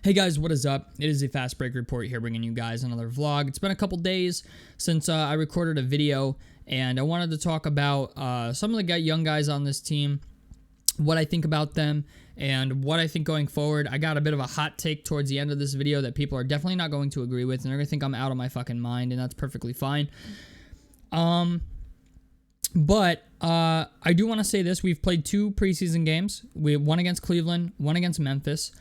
Hey guys, what is up? It is a Fast Break Report here, bringing you guys another vlog. It's been a couple days since I recorded a video, and I wanted to talk about some of the young guys on this team, what I think about them, and what I think going forward. I got a bit of a hot take towards the end of this video that people are definitely not going to agree with, and they're going to think I'm out of my fucking mind, and that's perfectly fine. But I do want to say this. We've played 2 preseason games. One against Cleveland, one against Memphis.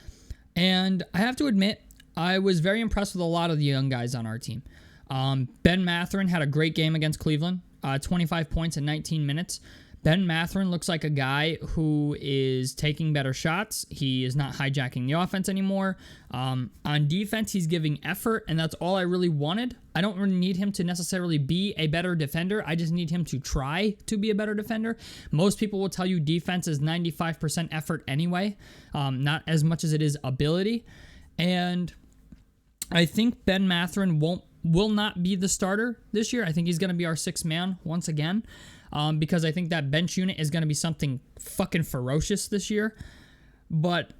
And I have to admit, I was very impressed with a lot of the young guys on our team. Ben Mathurin had a great game against Cleveland, 25 points in 19 minutes. Ben Mathurin looks like a guy who is taking better shots. He is not hijacking the offense anymore. On defense, he's giving effort, and that's all I really wanted. I don't really need him to necessarily be a better defender. I just need him to try to be a better defender. Most people will tell you defense is 95% effort anyway, not as much as it is ability. And I think Ben Mathurin will not be the starter this year. I think he's going to be our 6th man once again. Because I think that bench unit is going to be something fucking ferocious this year. But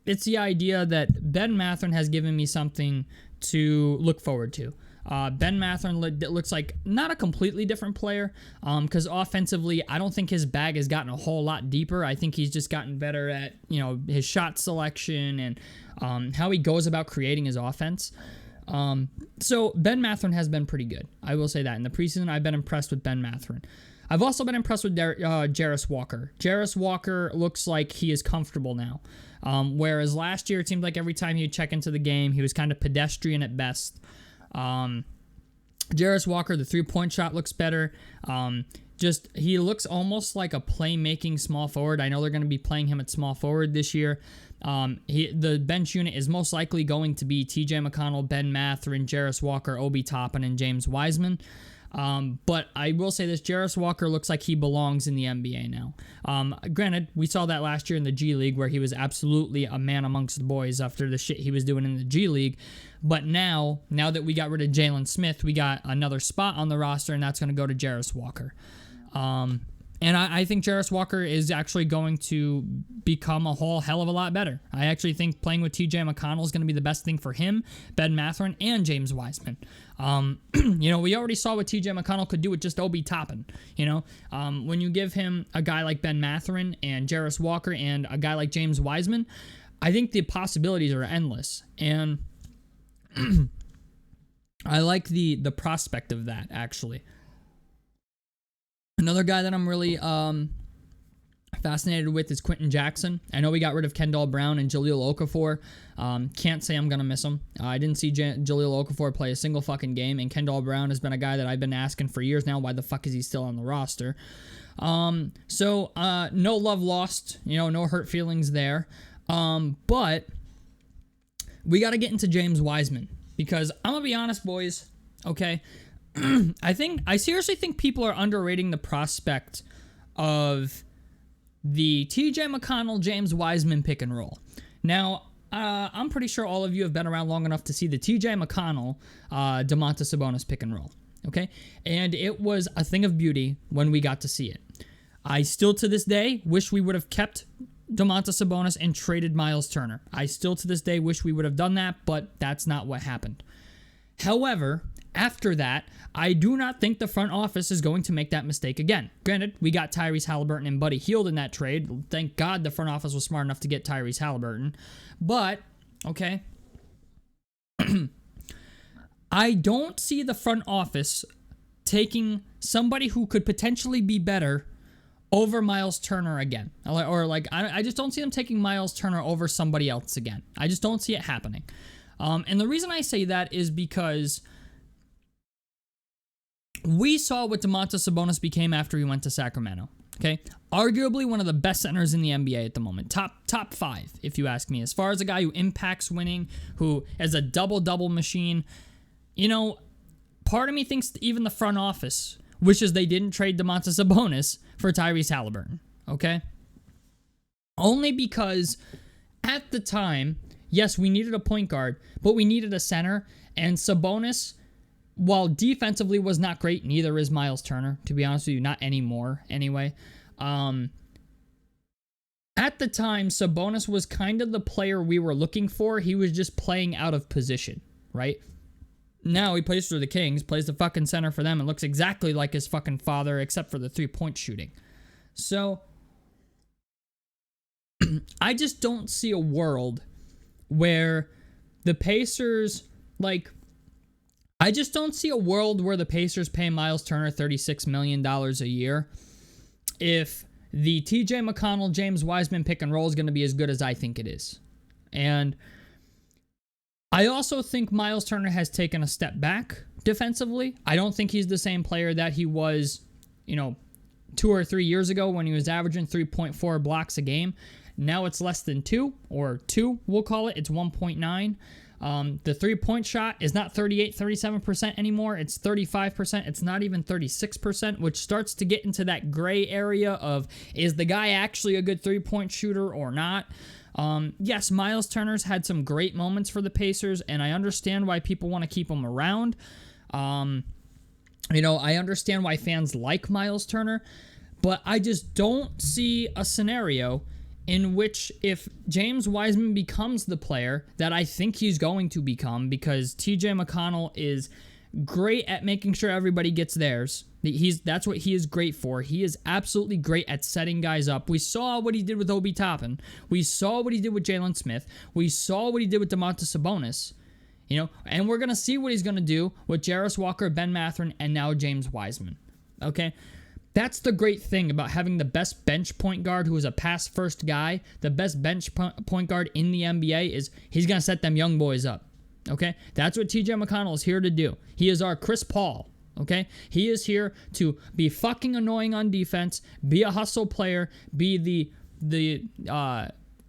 it's the idea that Ben Mathurin has given me something to look forward to. Ben Mathurin looks like not a completely different player, because offensively, I don't think his bag has gotten a whole lot deeper. I think he's just gotten better at, his shot selection and how he goes about creating his offense. So Ben Mathurin has been pretty good. I will say that. In the preseason, I've been impressed with Ben Mathurin. I've also been impressed with Jarris Walker. Jarris Walker looks like he is comfortable now. Whereas last year, it seemed like every time he'd check into the game, he was kind of pedestrian at best. Jarris Walker, the 3-point shot looks better. He looks almost like a playmaking small forward. I know they're going to be playing him at small forward this year. The bench unit is most likely going to be TJ McConnell, Ben Mathurin, Jarris Walker, Obi Toppin, and James Wiseman. But I will say this, Jarris Walker looks like he belongs in the NBA now. Granted, we saw that last year in the G League where he was absolutely a man amongst the boys after the shit he was doing in the G League. But now that we got rid of Jalen Smith, we got another spot on the roster, and that's going to go to Jarris Walker. And I think Jarris Walker is actually going to become a whole hell of a lot better. I actually think playing with TJ McConnell is going to be the best thing for him, Ben Mathurin, and James Wiseman. We already saw what TJ McConnell could do with just Obi Toppin. When you give him a guy like Ben Mathurin and Jarris Walker and a guy like James Wiseman, I think the possibilities are endless. And I like the prospect of that, actually. Another guy that I'm really fascinated with is Quentin Jackson. I know we got rid of Kendall Brown and Jahlil Okafor. Can't say I'm going to miss him. I didn't see Jahlil Okafor play a single fucking game, and Kendall Brown has been a guy that I've been asking for years now. Why the fuck is he still on the roster? So no love lost. No hurt feelings there. But we got to get into James Wiseman, because I'm going to be honest, boys, okay? I seriously think people are underrating the prospect of the TJ McConnell, James Wiseman pick and roll. Now, I'm pretty sure all of you have been around long enough to see the TJ McConnell, Domantas Sabonis pick and roll. Okay? And it was a thing of beauty when we got to see it. I still to this day wish we would have kept Domantas Sabonis and traded Myles Turner. I still to this day wish we would have done that, but that's not what happened. However, after that, I do not think the front office is going to make that mistake again. Granted, we got Tyrese Halliburton and Buddy Hield in that trade. Thank God the front office was smart enough to get Tyrese Halliburton. But, okay, I don't see the front office taking somebody who could potentially be better over Myles Turner again. I just don't see them taking Myles Turner over somebody else again. I just don't see it happening. And the reason I say that is because we saw what Domantas Sabonis became after he went to Sacramento. Okay, arguably one of the best centers in the NBA at the moment. Top 5, if you ask me. As far as a guy who impacts winning, who is a double-double machine, part of me thinks even the front office wishes they didn't trade Domantas Sabonis for Tyrese Halliburton. Okay, only because at the time, yes, we needed a point guard, but we needed a center, and Sabonis, while defensively was not great, neither is Myles Turner, to be honest with you, not anymore anyway. At at the time, Sabonis was kind of the player we were looking for. He was just playing out of position, right? Now he plays for the Kings, plays the fucking center for them, and looks exactly like his fucking father, except for the 3-point shooting. So, I just don't see a world where the Pacers, I just don't see a world where the Pacers pay Myles Turner $36 million a year if the TJ McConnell, James Wiseman pick and roll is going to be as good as I think it is. And I also think Myles Turner has taken a step back defensively. I don't think he's the same player that he was, 2 or 3 years ago when he was averaging 3.4 blocks a game. Now it's less than 2, or 2, we'll call it. It's 1.9. The 3-point shot is not 38, 37% anymore. It's 35%. It's not even 36%, which starts to get into that gray area of, is the guy actually a good 3-point shooter or not? Yes, Myles Turner's had some great moments for the Pacers, and I understand why people want to keep him around. I understand why fans like Myles Turner, but I just don't see a scenario in which if James Wiseman becomes the player that I think he's going to become, because TJ McConnell is great at making sure everybody gets theirs. That's what he is great for. He is absolutely great at setting guys up. We saw what he did with Obi Toppin. We saw what he did with Jalen Smith. We saw what he did with Domantas Sabonis. And we're going to see what he's going to do with Jarris Walker, Ben Mathurin, and now James Wiseman. Okay? That's the great thing about having the best bench point guard who is a pass-first guy. The best bench point guard in the NBA is he's going to set them young boys up. Okay? That's what TJ McConnell is here to do. He is our Chris Paul. Okay? He is here to be fucking annoying on defense, be a hustle player, be the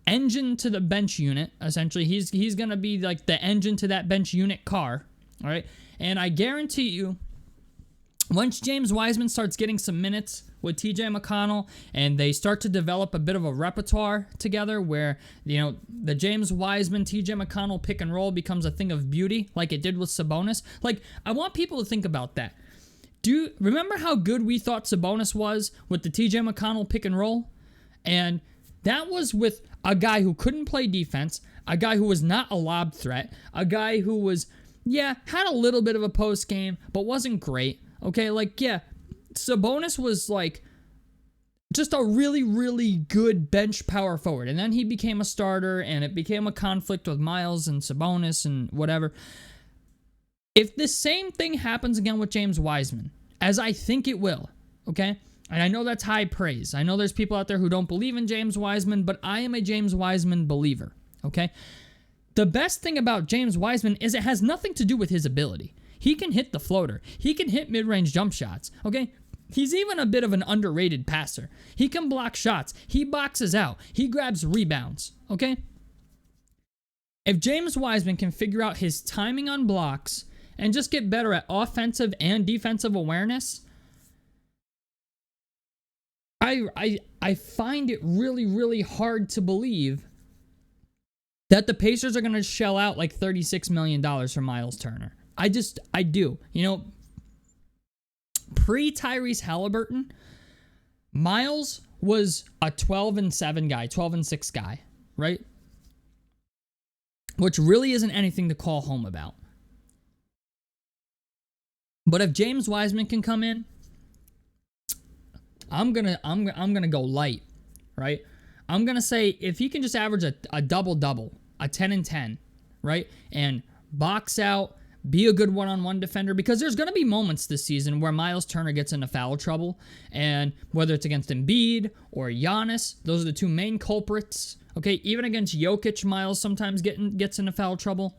engine to the bench unit, essentially. He's going to be like the engine to that bench unit car. All right? And I guarantee you, once James Wiseman starts getting some minutes with TJ McConnell and they start to develop a bit of a repertoire together where, the James Wiseman, TJ McConnell pick and roll becomes a thing of beauty like it did with Sabonis. I want people to think about that. Remember how good we thought Sabonis was with the TJ McConnell pick and roll? And that was with a guy who couldn't play defense, a guy who was not a lob threat, a guy who was, had a little bit of a post game, but wasn't great. Okay, Sabonis was just a really, really good bench power forward. And then he became a starter, and it became a conflict with Myles and Sabonis and whatever. If the same thing happens again with James Wiseman, as I think it will, okay? And I know that's high praise. I know there's people out there who don't believe in James Wiseman, but I am a James Wiseman believer, okay? The best thing about James Wiseman is it has nothing to do with his ability. He can hit the floater. He can hit mid-range jump shots, okay? He's even a bit of an underrated passer. He can block shots. He boxes out. He grabs rebounds, okay? If James Wiseman can figure out his timing on blocks and just get better at offensive and defensive awareness, I find it really, really hard to believe that the Pacers are going to shell out $36 million for Myles Turner. I do. Pre-Tyrese Halliburton, Myles was a 12-7 guy, 12-6 guy, right? Which really isn't anything to call home about. But if James Wiseman can come in, I'm gonna go light, right? I'm gonna say if he can just average a double-double, a 10-10, right? And box out, be a good one-on-one defender, because there's going to be moments this season where Myles Turner gets into foul trouble, and whether it's against Embiid or Giannis, those are the two main culprits. Okay, even against Jokic, Myles sometimes gets into foul trouble.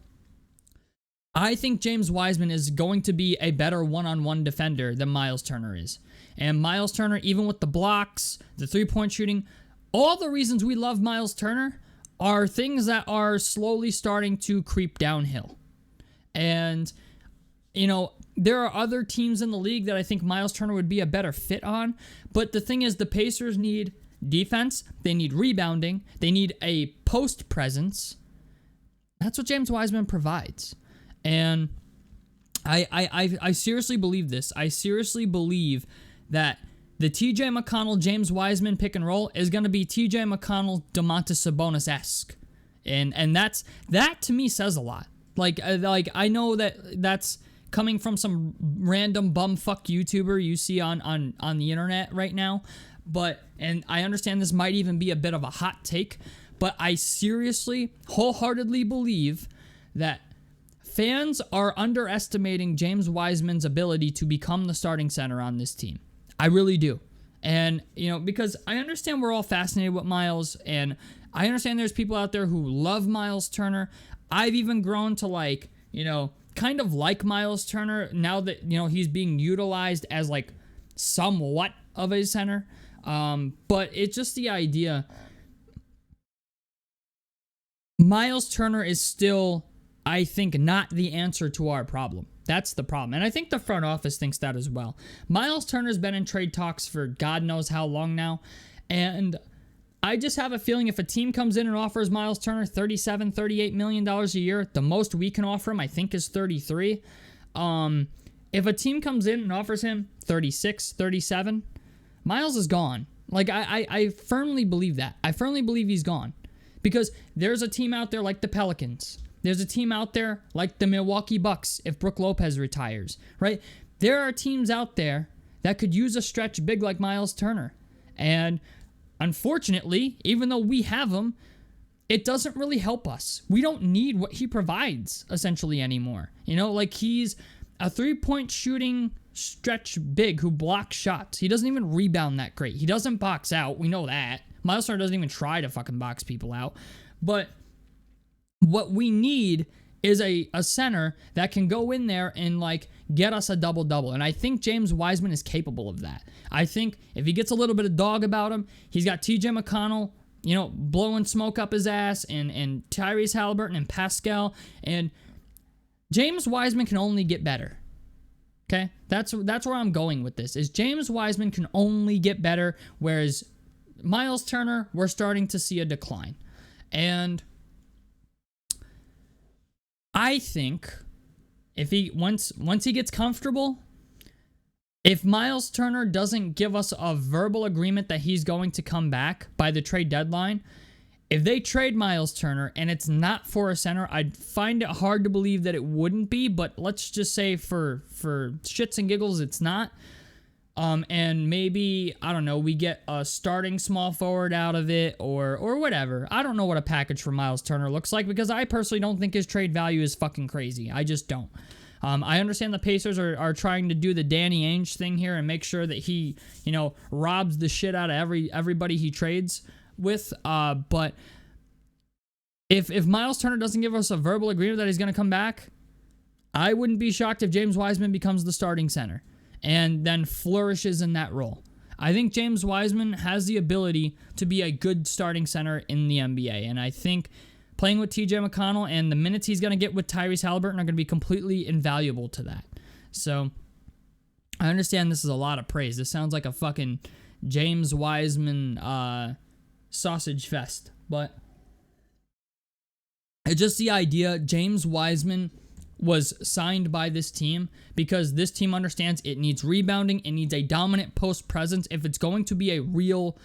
I think James Wiseman is going to be a better one-on-one defender than Myles Turner is. And Myles Turner, even with the blocks, the three-point shooting, all the reasons we love Myles Turner are things that are slowly starting to creep downhill. And, there are other teams in the league that I think Myles Turner would be a better fit on. But the thing is, the Pacers need defense. They need rebounding. They need a post presence. That's what James Wiseman provides. And I seriously believe this. I seriously believe that the TJ McConnell, James Wiseman pick and roll is going to be TJ McConnell, Domantas Sabonis-esque. And that to me says a lot. Like I know that's coming from some random bumfuck YouTuber you see on the internet right now, and I understand this might even be a bit of a hot take, but I seriously, wholeheartedly believe that fans are underestimating James Wiseman's ability to become the starting center on this team. I really do. And, because I understand we're all fascinated with Myles, and I understand there's people out there who love Myles Turner. I've even grown to kind of like Myles Turner now that, he's being utilized as somewhat of a center. But it's just the idea. Myles Turner is still, I think, not the answer to our problem. That's the problem. And I think the front office thinks that as well. Myles Turner's been in trade talks for God knows how long now. And I just have a feeling if a team comes in and offers Myles Turner $37, $38 million a year, the most we can offer him, I think, is 33. If a team comes in and offers him 36, 37, Myles is gone. I firmly believe that. I firmly believe he's gone. Because there's a team out there like the Pelicans. There's a team out there like the Milwaukee Bucks if Brook Lopez retires, right? There are teams out there that could use a stretch big like Myles Turner. And unfortunately, even though we have him, it doesn't really help us. We don't need what he provides, essentially, anymore. He's a three-point shooting stretch big who blocks shots. He doesn't even rebound that great. He doesn't box out. We know that. Myles Turner doesn't even try to fucking box people out. But what we need is a center that can go in there and get us a double-double. And I think James Wiseman is capable of that. I think if he gets a little bit of dog about him, he's got TJ McConnell, blowing smoke up his ass, and Tyrese Halliburton and Pascal. And James Wiseman can only get better. Okay? That's where I'm going with this, is James Wiseman can only get better, whereas Myles Turner, we're starting to see a decline. And I think if once he gets comfortable, if Myles Turner doesn't give us a verbal agreement that he's going to come back by the trade deadline, if they trade Myles Turner and it's not for a center, I'd find it hard to believe that it wouldn't be, but let's just say for shits and giggles it's not. And maybe, I don't know, we get a starting small forward out of it or whatever. I don't know what a package for Myles Turner looks like because I personally don't think his trade value is fucking crazy. I just don't. I understand the Pacers are trying to do the Danny Ainge thing here and make sure that he, robs the shit out of everybody he trades with. But if Myles Turner doesn't give us a verbal agreement that he's going to come back, I wouldn't be shocked if James Wiseman becomes the starting center and then flourishes in that role. I think James Wiseman has the ability to be a good starting center in the NBA, and I think playing with TJ McConnell and the minutes he's going to get with Tyrese Halliburton are going to be completely invaluable to that. So I understand this is a lot of praise. This sounds like a fucking James Wiseman sausage fest, but it's just the idea James Wiseman was signed by this team because this team understands it needs rebounding, it needs a dominant post presence if it's going to be a real,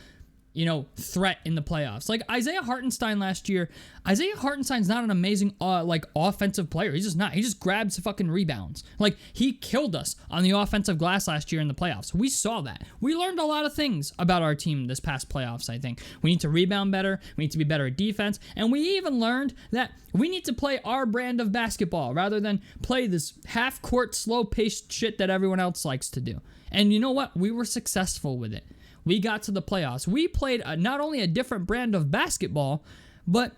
threat in the playoffs. Like Isaiah Hartenstein last year. Isaiah Hartenstein's not an amazing offensive player. He's just not. He just grabs fucking rebounds. He killed us on the offensive glass last year in the playoffs. We saw that. We learned a lot of things about our team this past playoffs, I think. We need to rebound better. We need to be better at defense. And we even learned that we need to play our brand of basketball rather than play this half-court, slow-paced shit that everyone else likes to do. And you know what? We were successful with it. We got to the playoffs. We played not only a different brand of basketball, but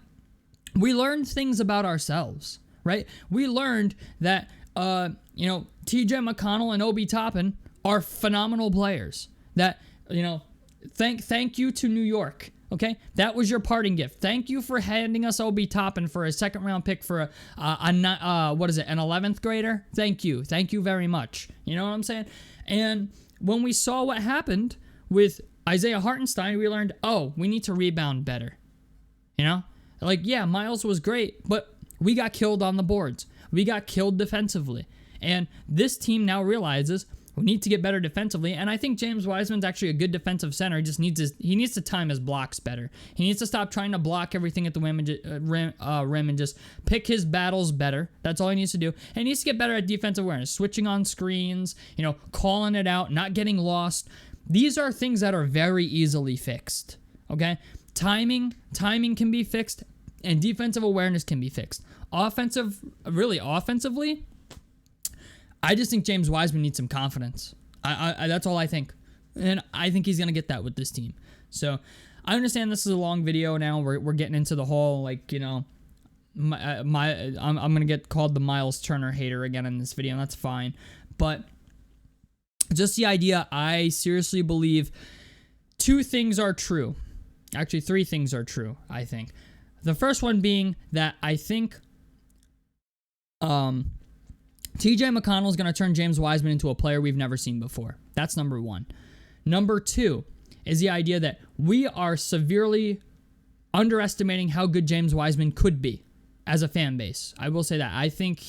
we learned things about ourselves, right? We learned that, TJ McConnell and Obi Toppin are phenomenal players. That, thank you to New York, okay? That was your parting gift. Thank you for handing us Obi Toppin for a second-round pick for an 11th grader? Thank you. Thank you very much. You know what I'm saying? And when we saw what happened with Isaiah Hartenstein, we learned, we need to rebound better. Myles was great, but we got killed on the boards. We got killed defensively. And this team now realizes who need to get better defensively. And I think James Wiseman's actually a good defensive center. He needs to time his blocks better. He needs to stop trying to block everything at the rim and just pick his battles better. That's all he needs to do. And he needs to get better at defensive awareness, switching on screens, calling it out, not getting lost. These are things that are very easily fixed. Okay? Timing can be fixed, and defensive awareness can be fixed. Offensively, I just think James Wiseman needs some confidence. I that's all I think. And I think he's going to get that with this team. So I understand this is a long video now. We're getting into the whole, I'm going to get called the Myles Turner hater again in this video, and that's fine. But just the idea, I seriously believe two things are true. Actually, three things are true, I think. The first one being that I think TJ McConnell is going to turn James Wiseman into a player we've never seen before. That's number one. Number two is the idea that we are severely underestimating how good James Wiseman could be as a fan base. I will say that. I think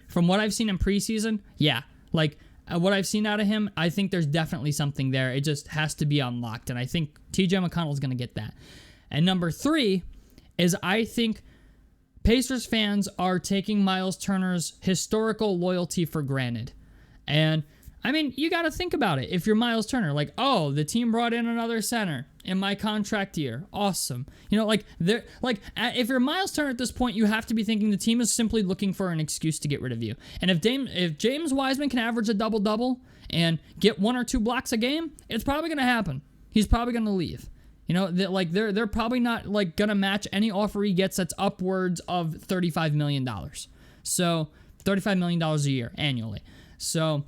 from what I've seen in preseason, what I've seen out of him, I think there's definitely something there. It just has to be unlocked, and I think TJ McConnell is going to get that. And number three is I think Pacers fans are taking Myles Turner's historical loyalty for granted. And, you got to think about it. If you're Myles Turner, the team brought in another center in my contract year. Awesome. If you're Myles Turner at this point, you have to be thinking the team is simply looking for an excuse to get rid of you. And if James Wiseman can average a double-double and get 1 or 2 blocks a game, it's probably going to happen. He's probably going to leave. They're probably not gonna match any offer he gets that's upwards of $35 million. So $35 million a year annually. So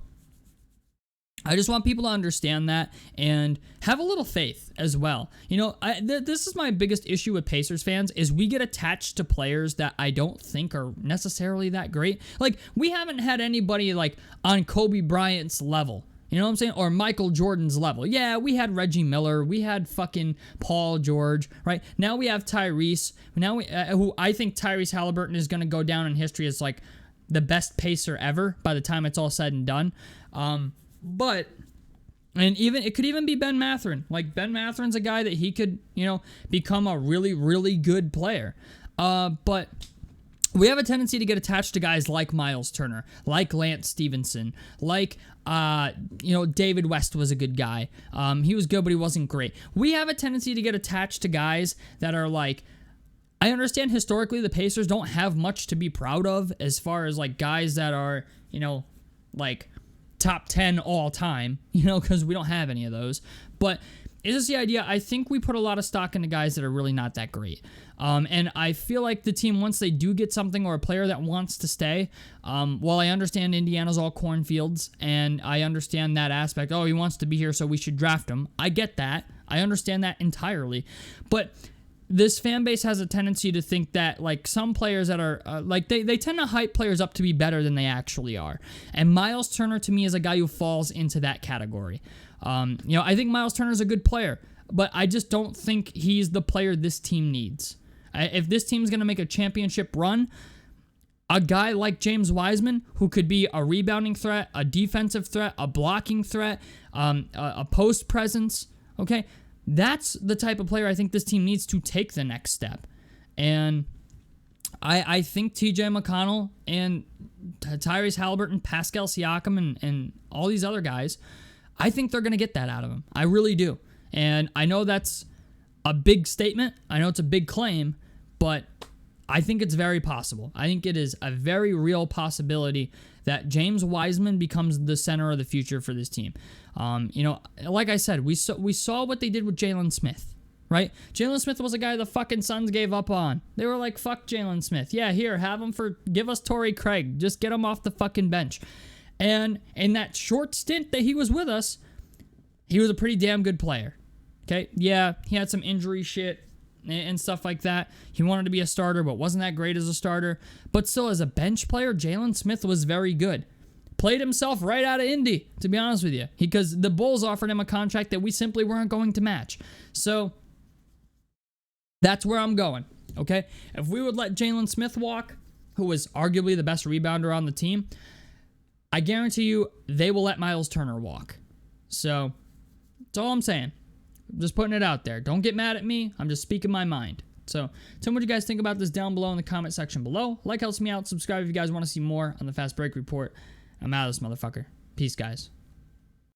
I just want people to understand that and have a little faith as well. This is my biggest issue with Pacers fans is we get attached to players that I don't think are necessarily that great. We haven't had anybody on Kobe Bryant's level. You know what I'm saying? Or Michael Jordan's level. Yeah, we had Reggie Miller. We had fucking Paul George, right? Now we have Tyrese. Now who I think Tyrese Halliburton is going to go down in history as the best pacer ever by the time it's all said and done. And even it could even be Ben Mathurin. Ben Matherin's a guy that he could, become a really, really good player. But we have a tendency to get attached to guys like Myles Turner, like Lance Stevenson, David West was a good guy. He was good, but he wasn't great. We have a tendency to get attached to guys that are I understand historically the Pacers don't have much to be proud of as far as guys that are, top 10 all time, because we don't have any of those. But it's just the idea, I think we put a lot of stock into guys that are really not that great. And I feel like the team, once they do get something or a player that wants to stay, while I understand Indiana's all cornfields, and I understand that aspect, he wants to be here, so we should draft him. I get that. I understand that entirely. But this fan base has a tendency to think that some players that are they tend to hype players up to be better than they actually are. And Myles Turner to me is a guy who falls into that category. I think Myles Turner is a good player, but I just don't think he's the player this team needs. If this team's going to make a championship run, a guy like James Wiseman, who could be a rebounding threat, a defensive threat, a blocking threat, a post presence, okay, that's the type of player I think this team needs to take the next step. And I think TJ McConnell and Tyrese Halliburton, Pascal Siakam, and all these other guys, I think they're going to get that out of him. I really do. And I know that's a big statement. I know it's a big claim, but I think it's very possible. I think it is a very real possibility that James Wiseman becomes the center of the future for this team. Like I said, we saw what they did with Jalen Smith, right? Jalen Smith was a guy the fucking Suns gave up on. They were like, fuck Jalen Smith. Yeah, here, give us Torrey Craig. Just get him off the fucking bench. And in that short stint that he was with us, he was a pretty damn good player. Okay? Yeah, he had some injury shit and stuff like that. He wanted to be a starter, but wasn't that great as a starter. But still, as a bench player, Jalen Smith was very good. Played himself right out of Indy, to be honest with you, because the Bulls offered him a contract that we simply weren't going to match. So that's where I'm going, okay? If we would let Jalen Smith walk, who was arguably the best rebounder on the team, I guarantee you they will let Myles Turner walk. So that's all I'm saying. I'm just putting it out there. Don't get mad at me. I'm just speaking my mind. So tell me what you guys think about this down below in the comment section below. Like helps me out. Subscribe if you guys want to see more on the Fast Break Report. I'm out of this motherfucker. Peace, guys.